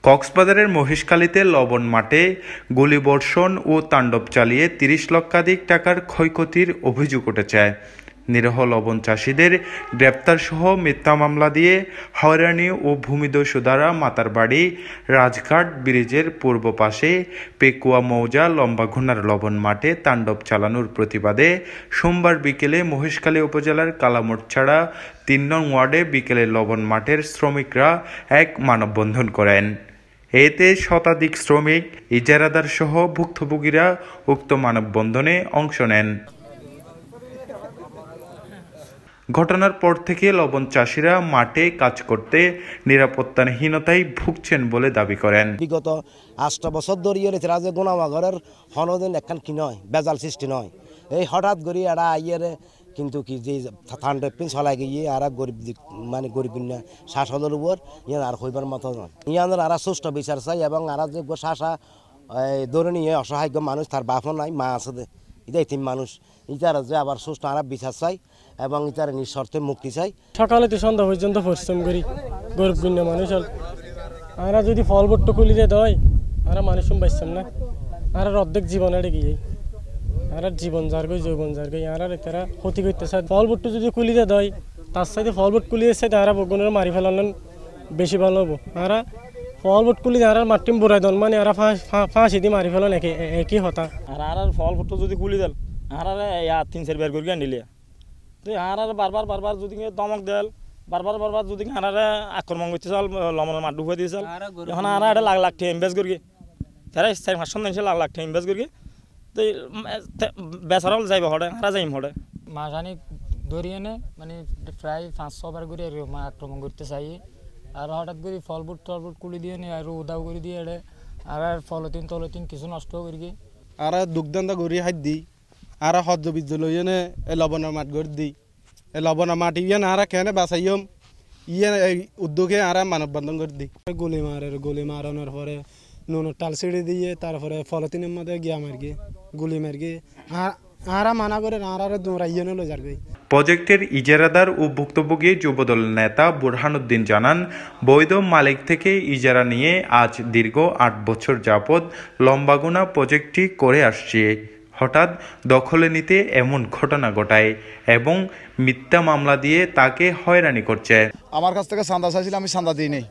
কক্সবাজারের মহেশখালীতে লবণ মাঠে গুলিবর্ষণ ও তাণ্ডব চালিয়ে ৩০ লক্ষাধিক টাকার ক্ষয়ক্ষতির অভিযোগ উঠেছে। নিরীহ লবণ চাষিদের গ্রেপ্তারসহ মিথ্যা মামলা দিয়ে হয়রানি ও ভূমিদস্যু দ্বারা মাতারবাড়ি রাজঘাট ব্রিজের পূর্ব পাশে পেকুয়া মৌজা লম্বাঘুনার লবণ মাঠে তাণ্ডব চালানোর প্রতিবাদে সোমবার বিকেলে মহেশখালী উপজেলার কালামোড়ছাড়া ৩ নং ওয়ার্ডে বিকেলে লবণ মাঠের শ্রমিকরা এক মানববন্ধন করেন। এতে শতাধিক শ্রমিক, ইজারাদার সহ ভুক্তভোগীরা উক্ত মানববন্ধনে অংশ নেন। ঘটনার পর থেকে লবণ চাষিরা মাঠে কাজ করতে নিরাপত্তাহীনতায় ভুগছেন বলে দাবি করেন। বিগত ৮ বছর ধরে রাজে গোনামাগরের হনদিন একখান কি নয় বেজাল সৃষ্টি নয়। এই হঠাৎ করে এরা আইয়ের কিন্তু কি যে ঠান্ডা পিন চলাই গিয়ে আর গরিব মানে গরিব শাসনের উপর ইয়ান আর হইবার মতো নয়। ইয়ানের আর সুষ্ঠু বিচার চাই এবং আর যে শাসা ধরে নিয়ে অসহায় মানুষ তার বাপও নাই মা আছে এটাই তিন মানুষ ইতারা যে আবার সুষ্ঠু আর বিচার চাই এবং ইতারা নিঃশর্তে মুক্তি চাই। সকালে তো সন্ধ্যা পর্যন্ত পরিশ্রম করি গরিব গুণ্য মানুষ আর যদি ফল বট্টু খুলি দিয়ে দেয় আর মানুষ পাইছাম না আর অর্ধেক জীবন এড়ে গিয়ে আর জীবন যার গই যৌবন যার গই আর তারা ক্ষতি করতে চায়। ফল বট্টু যদি খুলি দিয়ে দেয় তার সাথে ফল বট কুলিয়ে চাই তারা বগুনের মারি ফেলালেন বেশি ভালো হবো। আর ফল বট কুলি আর মাটিম বুড়াই দল মানে আর ফাঁসি দিয়ে মারি ফেলেন একই হতা আর ফল বট্টু যদি কুলি দেন আর ৩-৪ বের করে নিলে তো আর বারবার যদি দমক দেল বারবার যদি আর আক্রমণ করতে চাল লবণের মাঠ ডুবে দিয়ে চাল এখন আর এটা লাখ টাকা ইনভেস্ট করি তারা 4-5 দিন লাখ টাকা ইনভেস্ট করি তো বেচারাল যাইব হরে আর যাইম হরে মাঝানি ধরিয়ে নে মানে প্রায় 500 বার করে আক্রমণ করতে চাই আর হঠাৎ করে ফল বুট কুলি দিয়ে নে আর উদাও করে দিয়ে আর তলতিন কিছু নষ্ট করি আর দুগ্ধান্দা গড়ি হাত দিই আর হজ্জ বীজ লইয়ে নে লবণের মাঠ গড়ি দিই লবণের মাঠ ইয়ে আর কেনে বাঁচাইম ইয়ে উদ্যোগে আর মানববন্ধন করে দিই। গুলি মারানোর পরে নুনের টাল ছিঁড়ে দিয়ে তারপরে ফলতিনের মধ্যে গিয়া মারগি গুলি মারগি আর মানা করে আর দৌড়াইয়ে নিল যার গই। প্রজেক্টের ইজারাদার ও ভুক্তভোগী যুবদল নেতা বুরহানুদ্দিন জানান, বৈধ মালিক থেকে ইজারা নিয়ে আজ দীর্ঘ ৮ বছর যাবৎ লম্বাগুনা প্রজেক্টটি করে আসছে। হঠাৎ দখলে নিতে এমন ঘটনা ঘটায় এবং মিথ্যা মামলা দিয়ে তাকে হয়রানি করছে। আমার কাছ থেকে চাঁদা চাইছিল, আমি চাঁদা দিই নেই।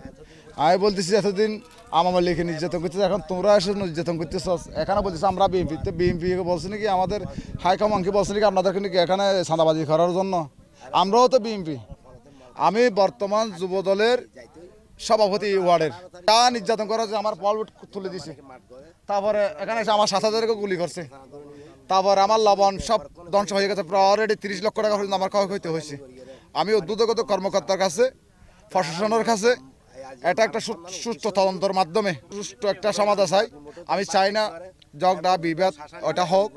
আমি বলতেছি এতদিন আমার লিখে নির্যাতন করতেছে, এখন তোমরা এসে নির্যাতন করতেছ। এখানে বলতেছে আমরা বিএনপি বলছি নাকি আমাদের হাইকমান্ডকে বলছি নাকি আপনাদেরকে নাকি এখানে চাঁদাবাজি করার জন্য। আমরাও তো বিএনপি, আমি বর্তমান যুবদলের সভাপতি ওয়ার্ডের। তা নির্যাতন করা যে আমার ফল তুলে দিছে, তারপরে এখানে এসে আমার 7,000 গুলি করছে, তারপরে আমার লবণ সব ধ্বংস হয়ে গেছে। প্রায় অলরেডি 30 লক্ষ টাকা পর্যন্ত আমার ক্ষয়ক্ষতি হয়েছে। আমি উদ্যোগত কর্মকর্তার কাছে, প্রশাসনের কাছে এটা একটা সুষ্ঠু তদন্তের মাধ্যমে সুষ্ঠু একটা সমাধান চাই। আমি চাই না ঝগড়া বিবাদ ওটা হোক।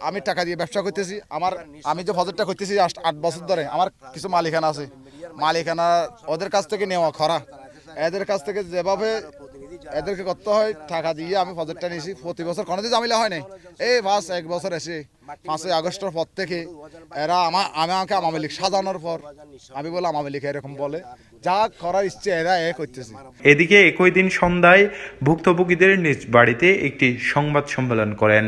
আমি টাকা দিয়ে ব্যবসা করতেছি, আমি যে প্রজেক্টটা করতেছি 8 বছর ধরে, আমার কিছু মালিকানা আছে, মালিকানা ওদের কাছ থেকে নেওয়া খরা, এদের কাছ থেকে যেভাবে এদেরকে করতে হয় টাকা দিয়ে আমি প্রজেক্টটা নিয়েছি। প্রতি বছর কোনোদিন ঝামেলা হয় নাই। এই 1 বছর এসে 5ই আগস্টের পর থেকে এরা আমাকে আওয়ামী লীগ সাজানোর পর আমি বলে আওয়ামী লীগ এরকম বলে যা করার ইচ্ছে এরা করতেছে। এদিকে একই দিন সন্ধ্যায় ভুক্তভোগীদের নিজ বাড়িতে একটি সংবাদ সম্মেলন করেন।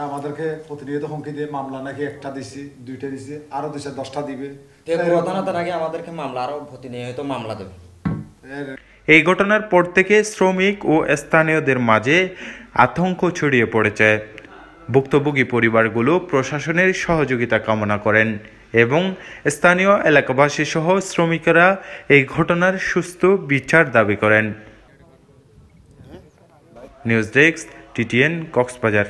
আমাদেরকে প্রতিনিয়ত হুমকি দিয়ে মামলা নাকি 1টা দিছি, 2টা দিছি, আরো 10টা দিবে। আগে আমাদেরকে মামলা আরো প্রতিনিয়ত মামলা দেবে। এই ঘটনার পর থেকে শ্রমিক ও স্থানীয়দের মাঝে আতঙ্ক ছড়িয়ে পড়েছে। ভুক্তভোগী পরিবারগুলো প্রশাসনের সহযোগিতা কামনা করেন এবং স্থানীয় এলাকাবাসী সহ শ্রমিকেরা এই ঘটনার সুষ্ঠু বিচার দাবি করেন। News desk, TTN, Cox's Bazar.